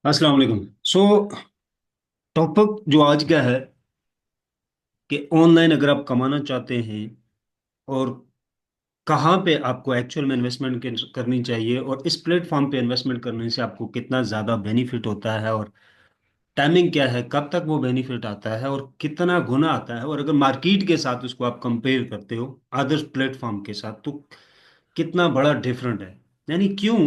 अस्सलाम वालेकुम। टॉपिक जो आज का है कि ऑनलाइन अगर आप कमाना चाहते हैं और कहाँ पे आपको एक्चुअल में इन्वेस्टमेंट करनी चाहिए और इस प्लेटफॉर्म पे इन्वेस्टमेंट करने से आपको कितना ज़्यादा बेनिफिट होता है और टाइमिंग क्या है, कब तक वो बेनिफिट आता है और कितना गुना आता है, और अगर मार्केट के साथ उसको आप कंपेयर करते हो अदर प्लेटफॉर्म के साथ तो कितना बड़ा डिफरेंट है। यानी क्यों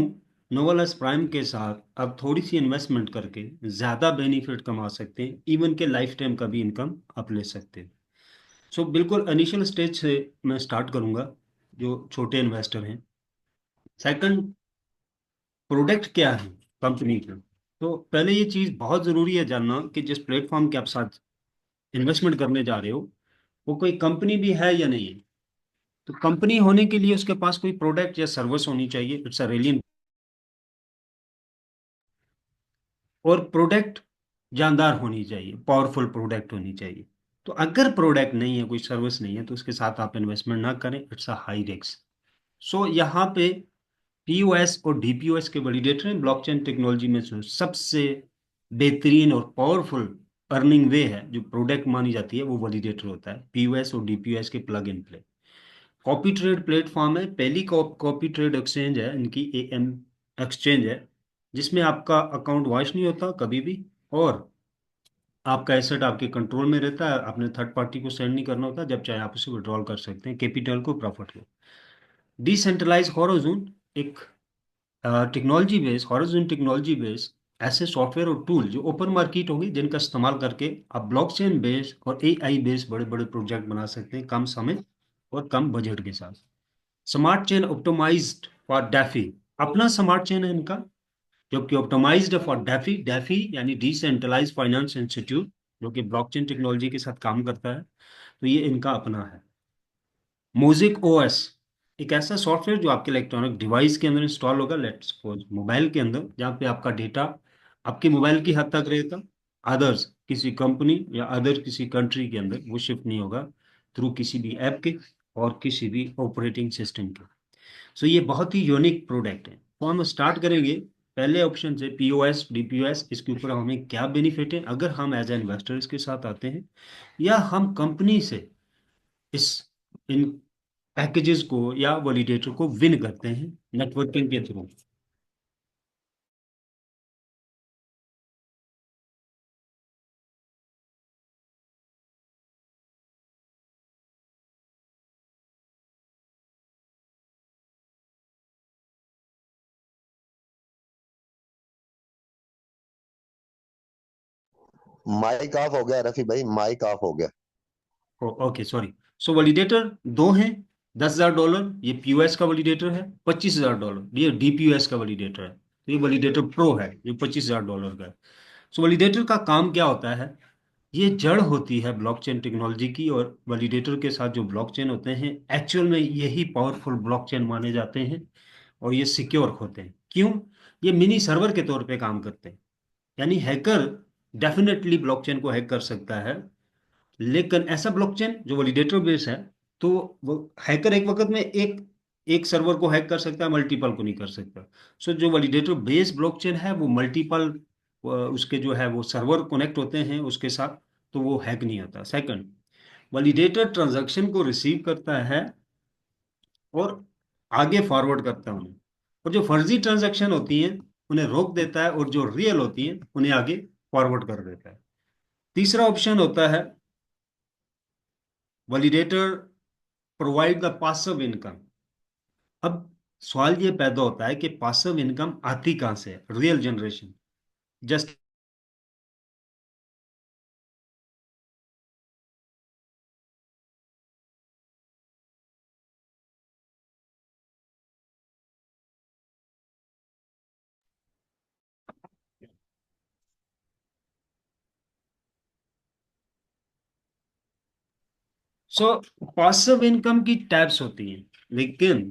नोवेलस प्राइम के साथ आप थोड़ी सी इन्वेस्टमेंट करके ज़्यादा बेनिफिट कमा सकते हैं, इवन के लाइफ टाइम का भी इनकम आप ले सकते हैं। बिल्कुल इनिशियल स्टेज से मैं स्टार्ट करूंगा, जो छोटे इन्वेस्टर हैं। सेकंड, प्रोडक्ट क्या है कंपनी का। तो पहले ये चीज़ बहुत ज़रूरी है जानना कि जिस प्लेटफॉर्म के आप साथ इन्वेस्टमेंट करने जा रहे हो वो कोई कंपनी भी है या नहीं है। तो कंपनी होने के लिए उसके पास कोई प्रोडक्ट या सर्विस होनी चाहिए, इट्स अ रियली। और प्रोडक्ट जानदार होनी चाहिए, पावरफुल प्रोडक्ट होनी चाहिए। तो अगर प्रोडक्ट नहीं है, कोई सर्विस नहीं है, तो उसके साथ आप इन्वेस्टमेंट ना करें, इट्स अ हाई रिस्क। यहाँ पे पीओएस और डीपीओएस के वैलिडेटर हैं ब्लॉकचेन टेक्नोलॉजी में। जो सबसे बेहतरीन और पावरफुल अर्निंग वे है जो प्रोडक्ट मानी जाती है वो वैलिडेटर होता है, पीओएस और डीपीओएस के plug in play. Copy trade platform है, पहली कॉपी ट्रेड एक्सचेंज है इनकी, एएम एक्सचेंज है, जिसमें आपका अकाउंट वॉइस नहीं होता कभी भी, और आपका एसेट आपके कंट्रोल में रहता है, आपने थर्ड पार्टी को सेंड नहीं करना होता, जब चाहे आप उसे विड्रॉल कर सकते हैं, कैपिटल को, प्रॉफिट को। डिसेंट्रलाइज हॉरिज़ॉन एक टेक्नोलॉजी बेस, हॉरिज़ॉन टेक्नोलॉजी बेस ऐसे सॉफ्टवेयर और टूल जो ओपन मार्केट होंगे, जिनका इस्तेमाल करके आप ब्लॉकचेन बेस और एआई बेस बड़े बड़े प्रोजेक्ट बना सकते हैं कम समय और कम बजट के साथ। Smart chain optimized for DeFi, अपना स्मार्ट चेन है इनका, जबकि ऑप्टिमाइज्ड फॉर डेफी, डेफी यानी डिसेंट्रलाइज फाइनेंस इंस्टीट्यूट, जो कि ब्लॉकचेन टेक्नोलॉजी के साथ काम करता है। तो ये इनका अपना है। मोजिक ओएस एक ऐसा सॉफ्टवेयर जो आपके इलेक्ट्रॉनिक डिवाइस के अंदर इंस्टॉल होगा, लेट्स सपोज मोबाइल के अंदर, जहाँ पे आपका डेटा आपके मोबाइल की हद तक रहेगा, अदर्स किसी कंपनी या अदर किसी कंट्री के अंदर वो शिफ्ट नहीं होगा थ्रू किसी भी ऐप के और किसी भी ऑपरेटिंग सिस्टम के। ये बहुत ही यूनिक प्रोडक्ट है। तो हम स्टार्ट करेंगे पहले ऑप्शन से, पीओएस डीपीओएस, इसके ऊपर हमें क्या बेनिफिट है अगर हम एज ए इन्वेस्टर इसके साथ आते हैं, या हम कंपनी से इस इन पैकेजेस को या वैलिडेटर को विन करते हैं नेटवर्किंग के थ्रू। माइक ऑफ हो गया रफी भाई, माइक ऑफ हो गया। Okay sorry. वैलिडेटर दो हैं। $10,000 ये पीओएस का वैलिडेटर है, $25,000 ये डीपीओएस का वैलिडेटर है। तो ये वैलिडेटर प्रो है, ये $25,000 का है। वैलिडेटर का काम क्या होता है, ये जड़ होती है ब्लॉकचेन टेक्नोलॉजी की, और वैलिडेटर के साथ जो ब्लॉकचेन होते हैं एक्चुअल में यही पावरफुल ब्लॉकचेन माने जाते हैं, और ये सिक्योर होते हैं। क्यों? ये मिनी सर्वर के तौर पे काम करते हैं। यानी हैकर डेफिनेटली ब्लॉकचेन को हैक कर सकता है, लेकिन ऐसा ब्लॉकचेन जो वैलिडेटर बेस है, तो वो हैकर एक वक्त में एक एक सर्वर को हैक कर सकता है, मल्टीपल को नहीं कर सकता। जो वैलिडेटर बेस ब्लॉकचेन है वो मल्टीपल उसके जो है वो सर्वर कनेक्ट होते हैं उसके साथ, तो वो हैक नहीं होता। सेकंड, वैलिडेटर ट्रांजैक्शन को रिसीव करता है और आगे फॉरवर्ड करता है उन्हें, और जो फर्जी ट्रांजैक्शन होती हैं उन्हें रोक देता है, और जो रियल होती हैं उन्हें आगे फॉरवर्ड कर देता है। तीसरा ऑप्शन होता है validator provide the passive income. अब सवाल ये पैदा होता है कि पासिव इनकम आती कहां से है, real generation. Just so passive income की टैब्स होती हैं, लेकिन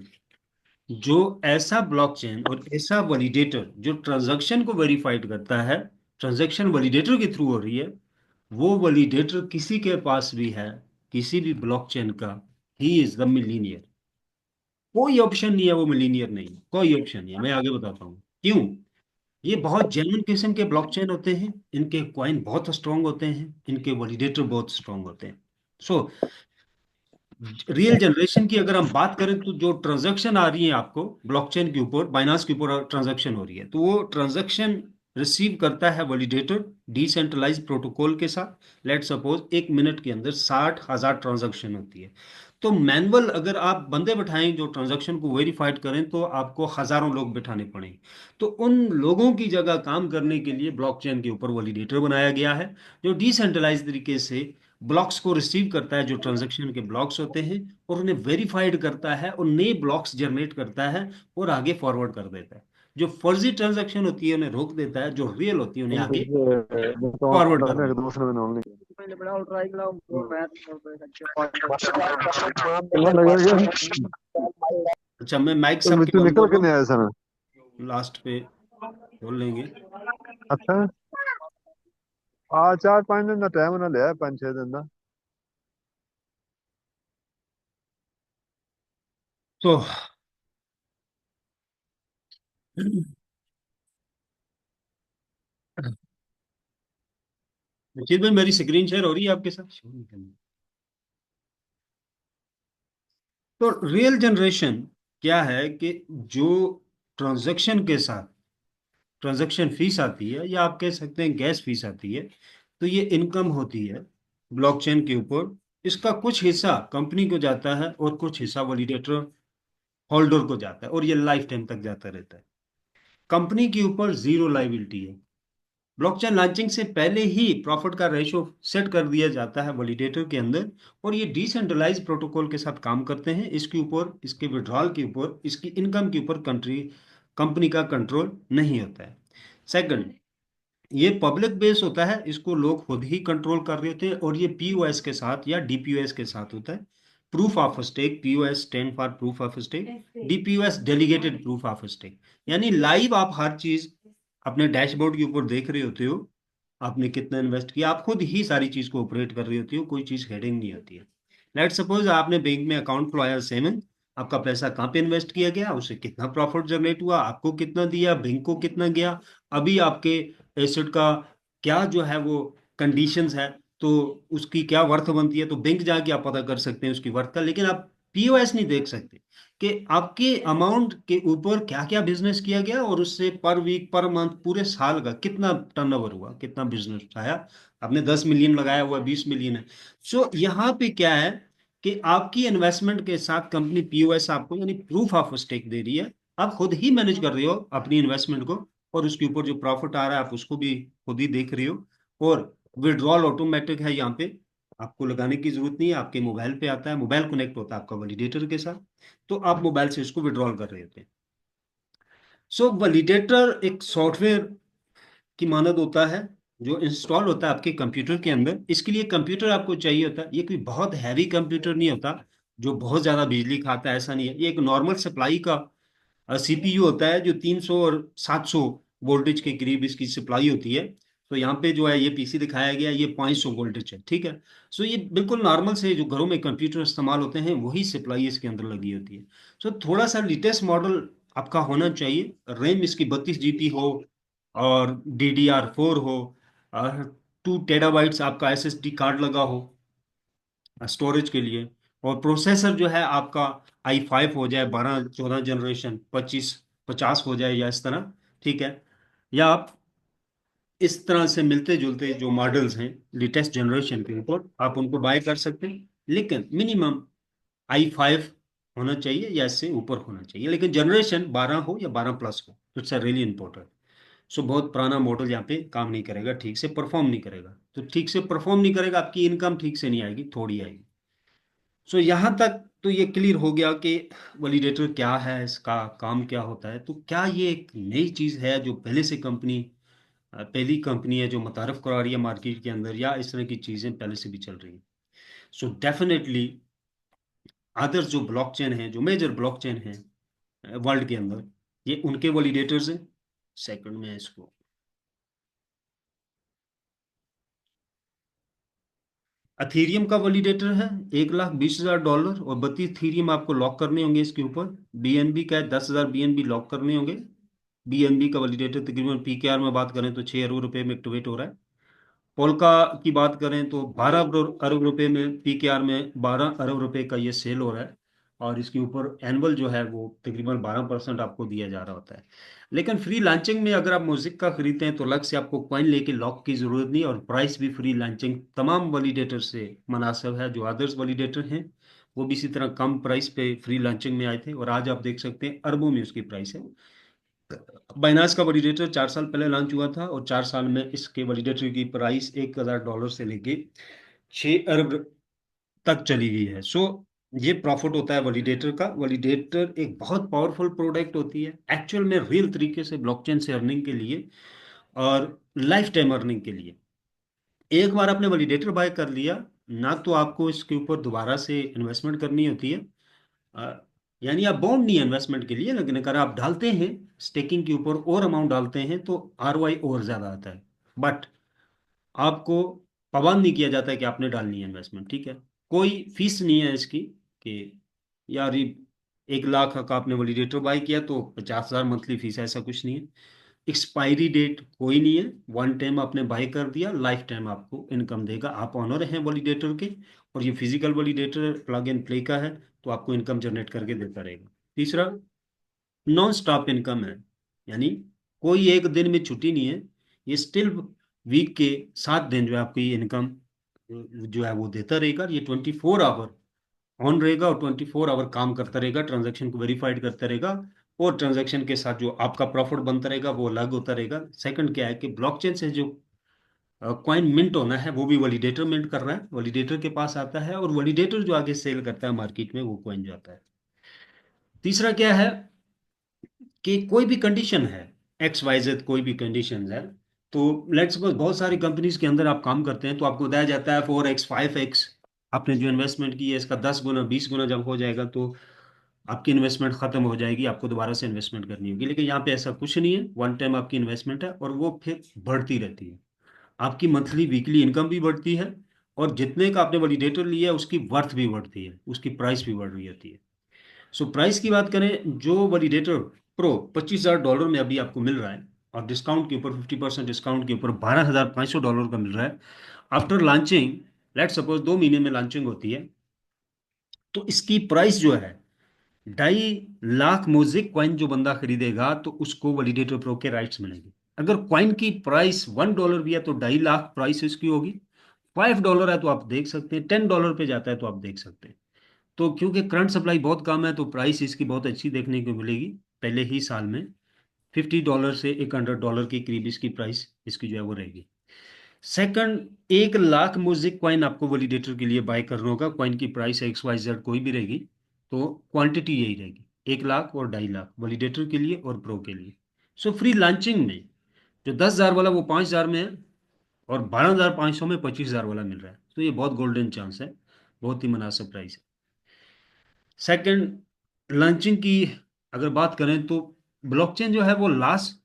जो ऐसा ब्लॉकचेन और ऐसा वैलिडेटर जो ट्रांजैक्शन को वेरीफाइड करता है, ट्रांजैक्शन वैलिडेटर के थ्रू हो रही है, वो वैलिडेटर किसी के पास भी है, किसी भी ब्लॉकचेन का, ही इज द मिलीनियर। कोई ऑप्शन नहीं है वो मिलीनियर नहीं है, कोई ऑप्शन नहीं है। मैं आगे बताता हूँ क्यों। ये बहुत जेन्युइन किस्म के ब्लॉकचेन होते हैं, इनके कॉइन बहुत स्ट्रांग होते हैं, इनके वैलिडेटर बहुत स्ट्रांग होते हैं। सो रियल जनरेशन की अगर हम बात करें तो जो ट्रांजैक्शन आ रही है आपको ब्लॉकचेन के ऊपर, बाइनांस के ऊपर ट्रांजैक्शन हो रही है, तो वो ट्रांजैक्शन रिसीव करता है वैलिडेटर डिसेंट्रलाइज प्रोटोकॉल के साथ। लेट सपोज 1 मिनट के अंदर 60,000 ट्रांजैक्शन होती है। तो मैनुअल अगर आप बंदे बैठाएं जो ट्रांजैक्शन को वेरीफाइड करें तो आपको हजारों लोग बैठाने पड़ेंगे। तो उन लोगों की जगह काम करने के लिए ब्लॉकचेन के ऊपर वैलिडेटर बनाया गया है, जो डिसेंट्रलाइज तरीके से ब्लॉक्स को रिसीव करता है, जो ट्रांजैक्शन के ब्लॉक्स होते हैं, और उन्हें वेरीफाइड करता है और नए ब्लॉक्स जनरेट करता है और आगे फॉरवर्ड कर देता है। जो फर्जी ट्रांजैक्शन होती है उन्हें रोक देता है, जो रियल होती है उन्हें आगे फॉरवर्ड कर देता है। अच्छा, मैं माइक सबके बंद निकल कर के रहा नहीं हूँ, आया सन। लास्ट पे बोल लेंगे। अच्छा, आ 4-5 दिन का टाइम उन्हें लिया, 5-6 दिन का। तो निश्चित भाई, मेरी स्क्रीन शेयर हो रही है आपके साथ? तो रियल जनरेशन क्या है कि जो ट्रांजैक्शन के साथ ट्रांजैक्शन फीस आती है, या आप कह सकते हैं गैस फीस आती है, तो ये इनकम होती है ब्लॉकचेन के ऊपर। इसका कुछ हिस्सा कंपनी को जाता है और कुछ हिस्सा वैलिडेटर होल्डर को जाता है, और ये लाइफ टाइम तक जाता रहता है। कंपनी के ऊपर जीरो लाइबिलिटी है। ब्लॉकचेन लॉन्चिंग से पहले ही प्रॉफिट का रेशो सेट कर दिया जाता है वैलिडेटर के अंदर, और ये डिसेंट्रलाइज प्रोटोकॉल के साथ काम करते हैं। इसके ऊपर, इसके विड्रॉल के ऊपर, इसकी इनकम के ऊपर कंपनी का कंट्रोल नहीं होता है। सेकंड, ये पब्लिक बेस होता है, इसको लोग खुद ही कंट्रोल कर रहे होते हैं, और ये पीओएस के साथ या डीपीओएस के साथ होता है। Proof of stake, POS stand for proof of stake, DPOS delegated proof of stake. यानी लाइव आप हर चीज अपने डैशबोर्ड के ऊपर देख रहे होते हो, आपने कितना इन्वेस्ट किया, आप खुद ही सारी चीज को ऑपरेट कर रही होती हो, कोई चीज हेडिंग नहीं होती है। लेट सपोज आपने बैंक में अकाउंट खुलाया 7, आपका पैसा कहाँ पे इन्वेस्ट किया गया, उससे कितना प्रॉफिट जनरेट हुआ, आपको कितना दिया, बैंक को कितना गया, अभी आपके एसेट का क्या जो है वो कंडीशंस है, तो उसकी क्या वर्थ बनती है, तो बैंक जाके आप पता कर सकते हैं उसकी वर्थ का। लेकिन आप पीओएस नहीं देख सकते कि आपके अमाउंट के ऊपर क्या क्या बिजनेस किया गया, और उससे पर वीक, पर मंथ, पूरे साल का कितना टर्नओवर हुआ, कितना बिजनेस आया। आपने 10 मिलियन लगाया हुआ, 20 मिलियन है। सो यहाँ पे क्या है कि आपकी इन्वेस्टमेंट के साथ कंपनी पीओएस आपको, यानी प्रूफ ऑफ स्टेक दे रही है। आप खुद ही मैनेज कर रहे हो अपनी इन्वेस्टमेंट को, और उसके ऊपर जो प्रॉफिट आ रहा है आप उसको भी खुद ही देख रहे हो। और विड्रॉल ऑटोमेटिक है यहाँ पे, आपको लगाने की जरूरत नहीं है, आपके मोबाइल पे आता है, मोबाइल कनेक्ट होता है आपका वैलिडेटर के साथ, तो आप मोबाइल से इसको विड्रॉल कर रहे होते हैं। सो वैलिडेटर एक सॉफ्टवेयर की मानद होता है, जो इंस्टॉल होता है आपके कंप्यूटर के अंदर। इसके लिए कंप्यूटर आपको चाहिए होता है, ये कोई बहुत हैवी कंप्यूटर नहीं होता जो बहुत ज्यादा बिजली खाता है, ऐसा नहीं है। ये एक नॉर्मल सप्लाई का सीपीयू होता है, जो 300 और 700 वोल्टेज के करीब इसकी सप्लाई होती है। तो यहाँ पे जो है ये पीसी दिखाया गया, ये 500 वोल्टेज है, ठीक है। सो ये बिल्कुल नॉर्मल से जो घरों में कंप्यूटर इस्तेमाल होते हैं वही सप्लाई इसके अंदर लगी होती है। सो थोड़ा सा लेटेस्ट मॉडल आपका होना चाहिए, रैम इसकी 32 जीबी हो, और DDR4 हो, और 2 टेराबाइट्स आपका एसएसडी कार्ड लगा हो स्टोरेज के लिए, और प्रोसेसर जो है आपका i5 हो जाए, 12 14 जनरेशन, 25 50 हो जाए, या इस तरह, ठीक है। या आप इस तरह से मिलते जुलते जो मॉडल्स हैं लेटेस्ट जनरेशन के ऊपर, आप उनको बाय कर सकते हैं। लेकिन मिनिमम i5 होना चाहिए या इससे ऊपर होना चाहिए, लेकिन जनरेशन 12 हो या 12 प्लस हो, इट्स रियली इंपॉर्टेंट। सो बहुत पुराना मॉडल यहाँ पे काम नहीं करेगा, ठीक से परफॉर्म नहीं करेगा, तो ठीक से परफॉर्म नहीं करेगा, आपकी इनकम ठीक से नहीं आएगी, थोड़ी आएगी। सो यहाँ तक तो ये क्लियर हो गया कि वैलिडेटर क्या है, इसका काम क्या होता है। तो क्या ये एक नई चीज़ है जो पहले से कंपनी, पहली कंपनी है जो मुतारफ करा रही है मार्केट के अंदर, या इस तरह की चीज़ें पहले से भी चल रही हैं? सो डेफिनेटली अदर जो ब्लॉकचेन है, जो मेजर ब्लॉकचेन है वर्ल्ड के अंदर, ये उनके वैलिडेटर्स हैं। सेकंड में इसको, अथीरियम का वैलिडेटर है, $1,20,000, और 32 थीरियम आपको लॉक करने होंगे इसके ऊपर। बीएनबी का है, 10,000 बीएनबी लॉक करने होंगे। BNB का वैलिडेटर तकरीबन PKR में बात करें तो 6 अरब रुपए में एक्टिवेट हो रहा है। पोल्का की बात करें तो 12 अरब रुपए में, PKR में 12 अरब रुपए का ये सेल हो रहा है। और इसके ऊपर एनुअल जो है वो तकरीबन 12% आपको दिया जा रहा होता है। लेकिन फ्री लॉन्चिंग में अगर आप म्यूजिक का खरीदते हैं तो अलग से आपको कॉइन लेके लॉक की जरूरत नहीं, और प्राइस भी फ्री लॉन्चिंग तमाम वैलिडेटर से मुनासिब है। जो अदर्स वैलिडेटर हैं वो भी इसी तरह कम प्राइस पे फ्री लॉन्चिंग में आए थे, और आज आप देख सकते हैं अरबों में उसकी प्राइस है। बाइनांस का वैलिडेटर 4 साल पहले लॉन्च हुआ था, और 4 साल में इसके वैलिडेटर की प्राइस $1,000 से लेके 6 अरब तक चली गई है। सो ये प्रॉफिट होता है वैलिडेटर का। वैलिडेटर एक बहुत पावरफुल प्रोडक्ट होती है एक्चुअल में, रियल तरीके से ब्लॉकचेन से अर्निंग के लिए और लाइफ टाइम अर्निंग के लिए। एक बार आपने वैलिडेटर बाय कर लिया, ना तो आपको इसके ऊपर दोबारा से इन्वेस्टमेंट करनी होती है। अ, यानी आप बॉन्ड नहीं है इन्वेस्टमेंट के लिए, लेकिन अगर आप डालते हैं स्टेकिंग के ऊपर और अमाउंट डालते हैं तो ROI और ज्यादा आता है। बट आपको पाबंद नहीं किया जाता है कि आपने डालनी है इन्वेस्टमेंट, ठीक है। कोई फीस नहीं है इसकी कि यार ये 1 लाख का आपने वैलिडेटर बाय किया तो 50,000 मंथली फीस है, ऐसा कुछ नहीं है। एक्सपायरी डेट कोई नहीं है, वन टाइम आपने बाय कर दिया, लाइफ टाइम आपको इनकम देगा। आप ऑनर हैं वैलिडेटर के, और ये physical validator plug and play का है, तो आपको इनकम जनरेट करके देता रहेगा। तीसरा, नॉन स्टॉप इनकम है, यानी कोई एक दिन में छुट्टी नहीं है। ये स्टिल वीक के 7 दिन जो है आपको ये इनकम जो है वो देता रहेगा। ये 24 आवर ऑन रहेगा और 24 आवर काम करता रहेगा, ट्रांजैक्शन को वेरीफाइड करता रहेगा। और ट्रांजैक्शन के साथ जो आपका प्रॉफिट बनता रहेगा वो अलग होता रहेगा। सेकंड क्या है कि ब्लॉकचेन से जो कॉइन मिंट होना है वो भी वैलिडेटर मिंट कर रहा है, वैलिडेटर के पास आता है, और वैलिडेटर जो आगे सेल करता है मार्केट में वो कॉइन जाता है। तीसरा क्या है कि कोई भी कंडीशन है, XYZ कोई भी कंडीशन है, तो लेट्स सपोज बहुत सारी कंपनीज के अंदर आप काम करते हैं तो आपको बताया जाता है 4x 5x, आपने जो इन्वेस्टमेंट की है इसका 10 गुना 20 गुना जब हो जाएगा तो आपकी इन्वेस्टमेंट खत्म हो जाएगी, आपको दोबारा से इन्वेस्टमेंट करनी होगी। लेकिन यहाँ पे ऐसा कुछ नहीं है, वन टाइम आपकी इन्वेस्टमेंट है और वो फिर बढ़ती रहती है। आपकी मंथली वीकली इनकम भी बढ़ती है, और जितने का आपने वैलिडेटर लिया है उसकी वर्थ भी बढ़ती है, उसकी प्राइस भी बढ़ रही होती है। सो प्राइस की बात करें, जो वैलिडेटर प्रो $25,000 में अभी आपको मिल रहा है, और डिस्काउंट के ऊपर 50% डिस्काउंट के ऊपर $12,500 का मिल रहा है आफ्टर लॉन्चिंग। लेट सपोज 2 महीने में लॉन्चिंग होती है, तो इसकी प्राइस जो है 2.5 लाख म्यूजिक कॉइन जो बंदा खरीदेगा तो उसको वैलिडेटर प्रो के राइट्स मिलेंगे। अगर कॉइन की प्राइस $1 भी है तो 2.5 लाख प्राइस इसकी होगी। $5 है तो आप देख सकते हैं, $10 पे जाता है तो आप देख सकते हैं। तो क्योंकि करंट सप्लाई बहुत कम है तो प्राइस इसकी बहुत अच्छी देखने को मिलेगी। पहले ही साल में $50 से $100 के करीब इसकी प्राइस इसकी जो है वो रहेगी। सेकंड, 1 लाख म्यूजिक कॉइन आपको वैलिडेटर के लिए बाय करना होगा। कॉइन की प्राइस XYZ कोई भी रहेगी, तो क्वांटिटी यही रहेगी, 1 लाख और 2.5 लाख वैलिडेटर के लिए और प्रो के लिए। सो फ्री लॉन्चिंग में जो 10,000 वाला वो 5,000 में है, और 12,500 में 25,000 वाला मिल रहा है। तो ये बहुत गोल्डन चांस है, बहुत ही मुनासिब प्राइस है। सेकंड, लॉन्चिंग की अगर बात करें तो ब्लॉकचेन जो है वो लास्ट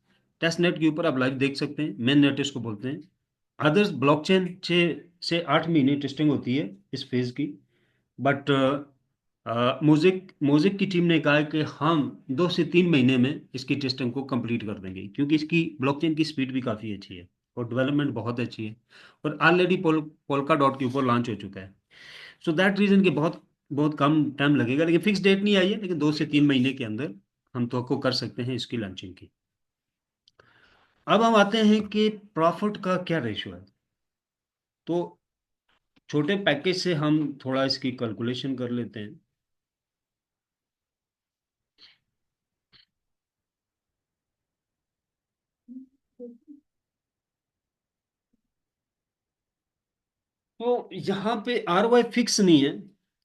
टेस्ट नेट के ऊपर आप लाइव देख सकते हैं, मेन नेट इसको बोलते हैं। अदर्स ब्लॉकचेन 6 से 8 महीने टेस्टिंग होती है इस फेज की। बट मोज़ेक मोज़ेक की टीम ने कहा है कि हम 2 से 3 महीने में इसकी टेस्टिंग को कंप्लीट कर देंगे, क्योंकि इसकी ब्लॉकचेन की स्पीड भी काफ़ी अच्छी है और डेवलपमेंट बहुत अच्छी है, और ऑलरेडी पोल्का डॉट के ऊपर लॉन्च हो चुका है। सो दैट रीज़न कि बहुत बहुत कम टाइम लगेगा, लेकिन फिक्स डेट नहीं आई है, लेकिन 2 से 3 महीने के अंदर हम तो कर सकते हैं इसकी लॉन्चिंग की। अब हम आते हैं कि प्रॉफिट का क्या रेशो है। तो छोटे पैकेज से हम थोड़ा इसकी कैलकुलेशन कर लेते हैं। तो यहाँ पे ROI फिक्स नहीं है,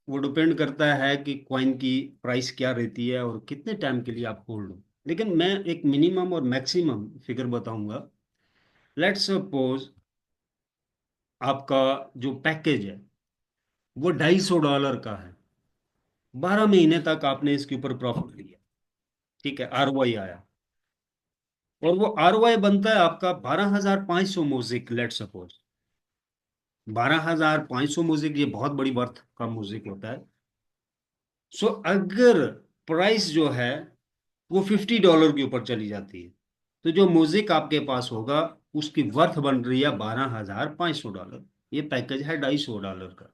वो डिपेंड करता है कि कॉइन की प्राइस क्या रहती है और कितने टाइम के लिए आप होल्ड हो। लेकिन मैं एक मिनिमम और मैक्सिमम फिगर बताऊंगा। लेट्स सपोज आपका जो पैकेज है वो $250 का है, 12 महीने तक आपने इसके ऊपर प्रॉफिट लिया, ठीक है, ROI आया, और वो ROI बनता है आपका 12,500 म्यूजिक। लेट सपोज 12,500 म्यूजिक, ये बहुत बड़ी वर्थ का म्यूजिक होता है। सो अगर प्राइस जो है वो $50 के ऊपर चली जाती है, तो जो म्यूजिक आपके पास होगा उसकी वर्थ बन रही है $12,500। ये पैकेज है $250 का।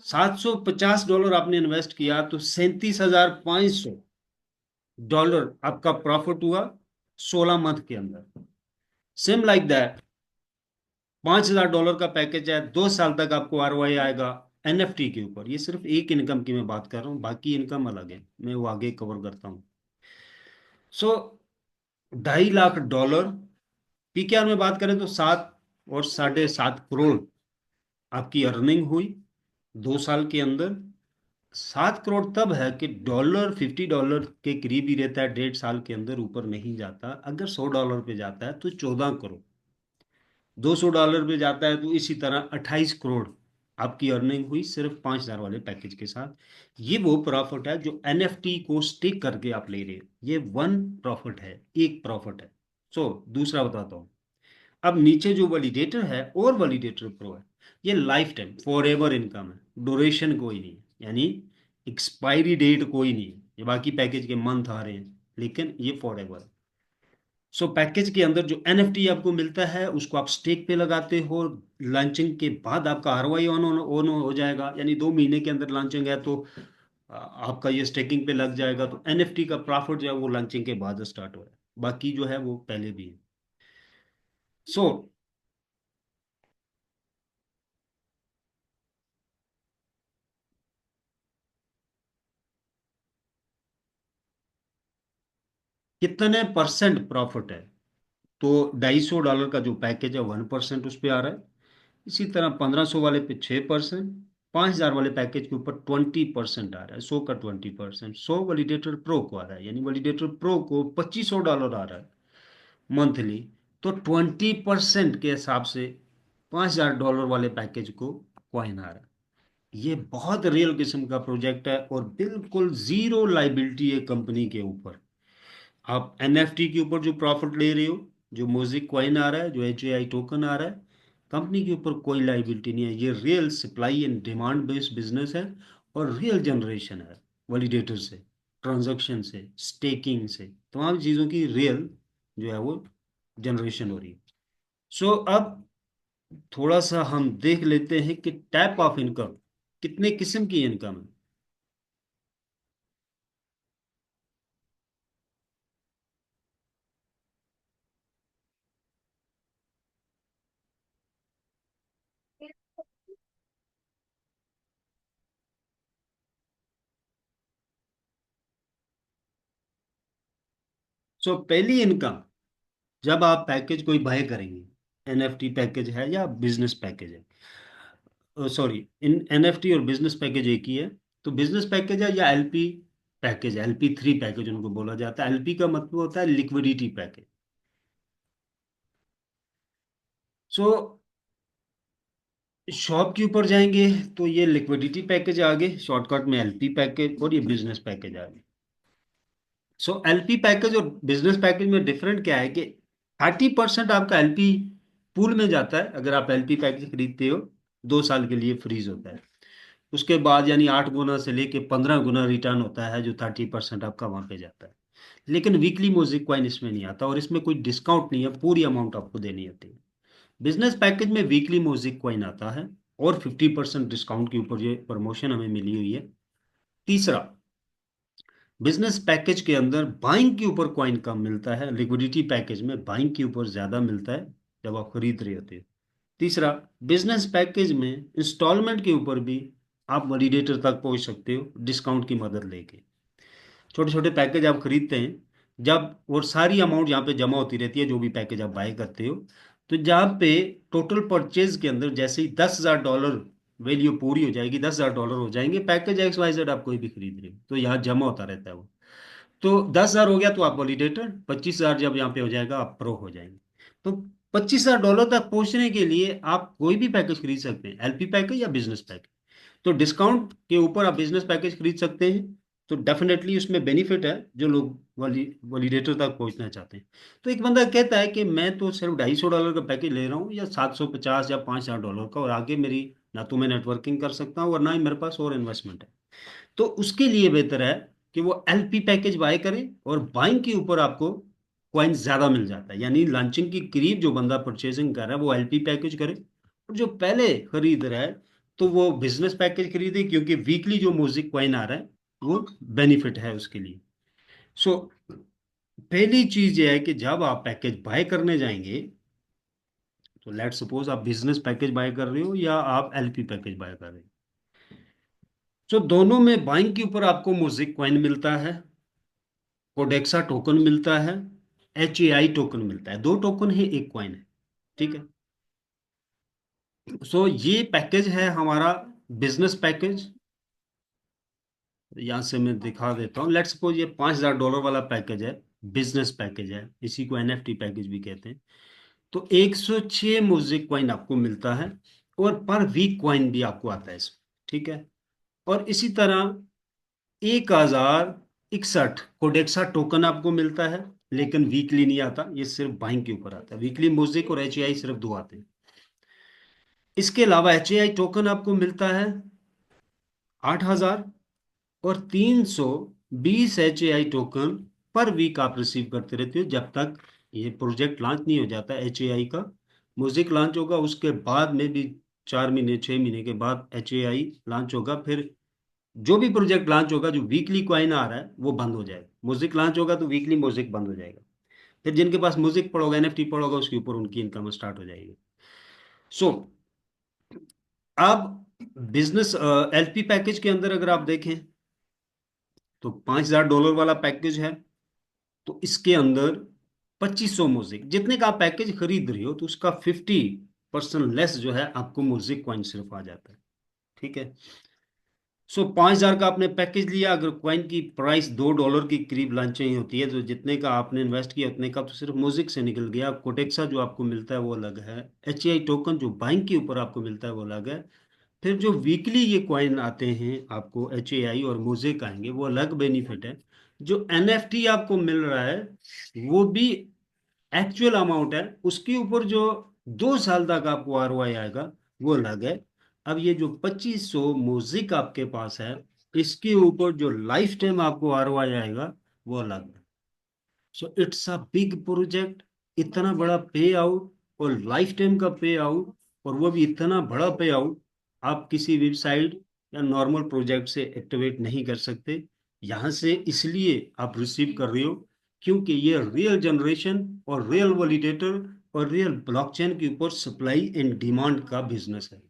$750 आपने इन्वेस्ट किया तो $37,500 आपका प्रॉफिट हुआ 16 मंथ के अंदर। सेम लाइक दैट, $5,000 का पैकेज है, 2 साल तक आपको आरओआई आएगा एनएफटी के ऊपर। ये सिर्फ एक इनकम की मैं बात कर रहा हूँ, बाकी इनकम अलग है, मैं वो आगे कवर करता हूँ। सो $2.5 लाख पीकेआर में बात करें तो 7 और 7.5 करोड़ आपकी अर्निंग हुई 2 साल के अंदर। 7 करोड़ तब है कि $50 के करीब ही रहता है, 1.5 साल के अंदर ऊपर नहीं जाता। अगर $100 पे जाता है तो 14 करोड़, $200 पे जाता है तो इसी तरह 28 करोड़ आपकी अर्निंग हुई सिर्फ 5,000 वाले पैकेज के साथ। ये वो प्रॉफिट है जो एनएफटी को स्टिक करके आप ले रहे हो। ये वन प्रॉफिट है, एक प्रॉफिट है। दूसरा बताता हूँ। अब नीचे जो वैलिडेटर है और वैलिडेटर प्रो है, ये life time for ever income है, ड्यूरेशन कोई नहीं है, यानी एक्सपायरी डेट कोई नहीं है। ये बाकी पैकेज के मंथ आ रहे हैं, लेकिन ये फॉर एवर है। पैकेज के अंदर जो एनएफटी आपको मिलता है उसको आप स्टेक पे लगाते हो। लॉन्चिंग के बाद आपका आरओआई ऑन हो जाएगा, यानी 2 महीने के अंदर लॉन्चिंग है तो आपका ये स्टेकिंग पे लग जाएगा। तो एनएफटी का प्रॉफिट जो है वो लॉन्चिंग के बाद स्टार्ट हो रहा है, बाकी जो है वो पहले भी है। सो कितने परसेंट प्रॉफिट है? तो $250 का जो पैकेज है 1% उस पर आ रहा है। इसी तरह 1,500 वाले पे 6%, 5,000 वाले पैकेज के ऊपर 20% आ रहा है, 100 का 20%। 100 वैलिडेटर प्रो को आ रहा है, यानी वैलिडेटर प्रो को $2,500 आ रहा है मंथली। तो 20% के हिसाब से $5,000 वाले पैकेज को कॉइन आ रहा है। ये बहुत रियल किस्म का प्रोजेक्ट है और बिल्कुल जीरो लाइबिलिटी है कंपनी के ऊपर। आप एनएफटी के ऊपर जो प्रॉफिट ले रहे हो, जो म्यूजिक कॉइन आ रहा है, जो एचएआई टोकन आ रहा है, कंपनी के ऊपर कोई लाइबिलिटी नहीं है। ये real supply and demand based business है और रियल जनरेशन है वैलिडेटर से, ट्रांजैक्शन से, स्टेकिंग से, तमाम चीज़ों की रियल जो है वो जनरेशन हो रही है। अब थोड़ा सा हम देख लेते हैं कि टाइप ऑफ इनकम, कितने किस्म की इनकम है। पहली इनकम, जब आप पैकेज कोई बाय करेंगे, एनएफटी पैकेज है या बिजनेस पैकेज है, सॉरी, इन एनएफटी और बिजनेस पैकेज एक ही है। तो बिजनेस पैकेज है या एलपी पैकेज, LP3 पैकेज उनको बोला जाता है। एलपी का मतलब होता है लिक्विडिटी पैकेज। सो शॉप के ऊपर जाएंगे तो ये लिक्विडिटी पैकेज आ गए शॉर्टकट में, एलपी पैकेज, और ये बिजनेस पैकेज आ गए। एलपी पैकेज और बिजनेस पैकेज में डिफरेंट क्या है कि 30% आपका एलपी पूल में जाता है। अगर आप एलपी पैकेज खरीदते हो 2 साल के लिए फ्रीज होता है, उसके बाद यानी 8 गुना से लेके 15 गुना रिटर्न होता है, जो 30% आपका वहां पे जाता है। लेकिन वीकली म्यूजिक कॉइन इसमें नहीं आता और इसमें कोई डिस्काउंट नहीं है, पूरी अमाउंट आपको देनी होती है। बिजनेस पैकेज में वीकली म्यूजिक कॉइन आता है और 50% डिस्काउंट के ऊपर ये प्रमोशन हमें मिली हुई है। तीसरा, बिजनेस पैकेज के अंदर बाइंग के ऊपर कॉइन कम मिलता है, लिक्विडिटी पैकेज में बाइंग के ऊपर ज्यादा मिलता है जब आप खरीद रहे होते हो। तीसरा, बिजनेस पैकेज में इंस्टॉलमेंट के ऊपर भी आप वैलिडेटर तक पहुंच सकते हो डिस्काउंट की मदद लेके। छोटे छोटे पैकेज आप खरीदते हैं जब, और सारी अमाउंट यहाँ पे जमा होती रहती है जो भी पैकेज आप बाय करते हो। तो जहाँ पे टोटल परचेज के अंदर जैसे ही $10,000 वैल्यू पूरी हो जाएगी, $10,000 हो जाएंगे, पैकेज XYZ आप कोई भी खरीद रहे हो तो यहाँ जमा होता रहता है वो। तो 10,000 हो गया तो आप वैलिडेटर, 25,000 जब यहाँ पे हो जाएगा आप प्रो हो जाएंगे। तो $25,000 तक पहुंचने के लिए आप कोई भी पैकेज खरीद सकते हैं, एलपी पैकेज या बिजनेस पैकेज। तो डिस्काउंट के ऊपर आप बिजनेस पैकेज खरीद सकते हैं, तो डेफिनेटली उसमें बेनिफिट है जो लोग वैलिडेटर तक पहुंचना चाहते हैं। तो एक बंदा कहता है कि मैं तो सिर्फ $250 का पैकेज ले रहा हूँ, या 750 या $5,000 का, और आगे मेरी ना तो मैं नेटवर्किंग कर सकता हूँ और ना ही मेरे पास और इन्वेस्टमेंट है। तो उसके लिए बेहतर है कि वो एलपी पैकेज बाय करें और बाइंग के ऊपर आपको कॉइन ज्यादा मिल जाता है। यानी लॉन्चिंग की करीब जो बंदा परचेजिंग कर रहा है वो एलपी पैकेज करे, और जो पहले खरीद रहा है तो वो बिजनेस पैकेज खरीदे, क्योंकि वीकली जो म्यूजिक कॉइन आ रहा है वो बेनिफिट है उसके लिए। सो पहली चीज ये है कि जब आप पैकेज बाय करने जाएंगे, तो लेट सपोज आप बिजनेस पैकेज बाय कर रहे हो या आप एलपी पैकेज बाय कर रहे हो, तो दोनों में बाइंग के ऊपर आपको म्यूजिक कॉइन मिलता है, कोडेक्सा टोकन मिलता है, एच ए आई टोकन मिलता है। दो टोकन है, एक कॉइन है, ठीक है। सो ये पैकेज है हमारा बिजनेस पैकेज। यहां से मैं दिखा देता हूँ। लेट्स सपोज ये $5,000 वाला पैकेज है, बिजनेस पैकेज है, इसी को एनएफटी पैकेज भी कहते हैं। तो 106 म्यूजिक कॉइन आपको मिलता है, और पर वीक कॉइन भी आपको आता है इसमें, ठीक है। और इसी तरह 1061 कोडेक्सा टोकन आपको मिलता है, लेकिन वीकली नहीं आता, ये सिर्फ बाइंग के ऊपर आता है। वीकली म्यूजिक और एच सिर्फ दो आते हैं। इसके अलावा एच टोकन आपको मिलता है 8,000, और 320 HAI टोकन पर वीक आप रिसीव करते रहते हो, जब तक ये प्रोजेक्ट लॉन्च नहीं हो जाता। HAI का म्यूजिक लॉन्च होगा, उसके बाद में भी 4 महीने 6 महीने के बाद HAI लॉन्च होगा। फिर जो भी प्रोजेक्ट लॉन्च होगा, जो वीकली कॉइन आ रहा है वो बंद हो जाएगा। म्यूजिक लॉन्च होगा तो वीकली म्यूजिक बंद हो जाएगा। फिर जिनके पास म्यूजिक पड़ा होगा, एनएफटी पड़ा होगा, उसके ऊपर उनकी इनकम स्टार्ट हो जाएगी। सो अब बिजनेस एलपी पैकेज के अंदर अगर आप देखें, तो $5,000 वाला पैकेज है, तो इसके अंदर 2500 म्यूजिक, जितने का आप पैकेज खरीद रही हो तो उसका 50% लेस जो है आपको म्यूजिक कॉइन सिर्फ आ जाता है, ठीक है। सो 5,000 का आपने पैकेज लिया, अगर कॉइन की प्राइस $2 के करीब लॉन्च ही होती है, तो जितने का आपने इन्वेस्ट किया उतने का तो सिर्फ म्यूजिक से निकल गया। कोटेक्सा जो आपको मिलता है वो अलग है, एच टोकन जो बाइंग के ऊपर आपको मिलता है वो अलग है। फिर जो वीकली ये कॉइन आते हैं आपको एच और म्यूजिक आएंगे, वो अलग बेनिफिट है। जो एनएफटी आपको मिल रहा है वो भी एक्चुअल अमाउंट है, उसके ऊपर जो 2 साल तक आपको आरओआई आएगा वो अलग है। अब ये जो 2500 म्यूजिक आपके पास है, इसके ऊपर जो लाइफ टाइम आपको आरओआई आएगा वो अलग है। So it's a big project, इतना बड़ा पे आउट, और लाइफ टाइम का पे आउट, और वो भी इतना बड़ा पे आउट आप किसी वेबसाइट या नॉर्मल प्रोजेक्ट से एक्टिवेट नहीं कर सकते। यहां से इसलिए आप रिसीव कर रहे हो क्योंकि ये रियल जनरेशन और रियल वैलिडेटर और रियल ब्लॉकचेन के ऊपर सप्लाई एंड डिमांड का बिजनेस है,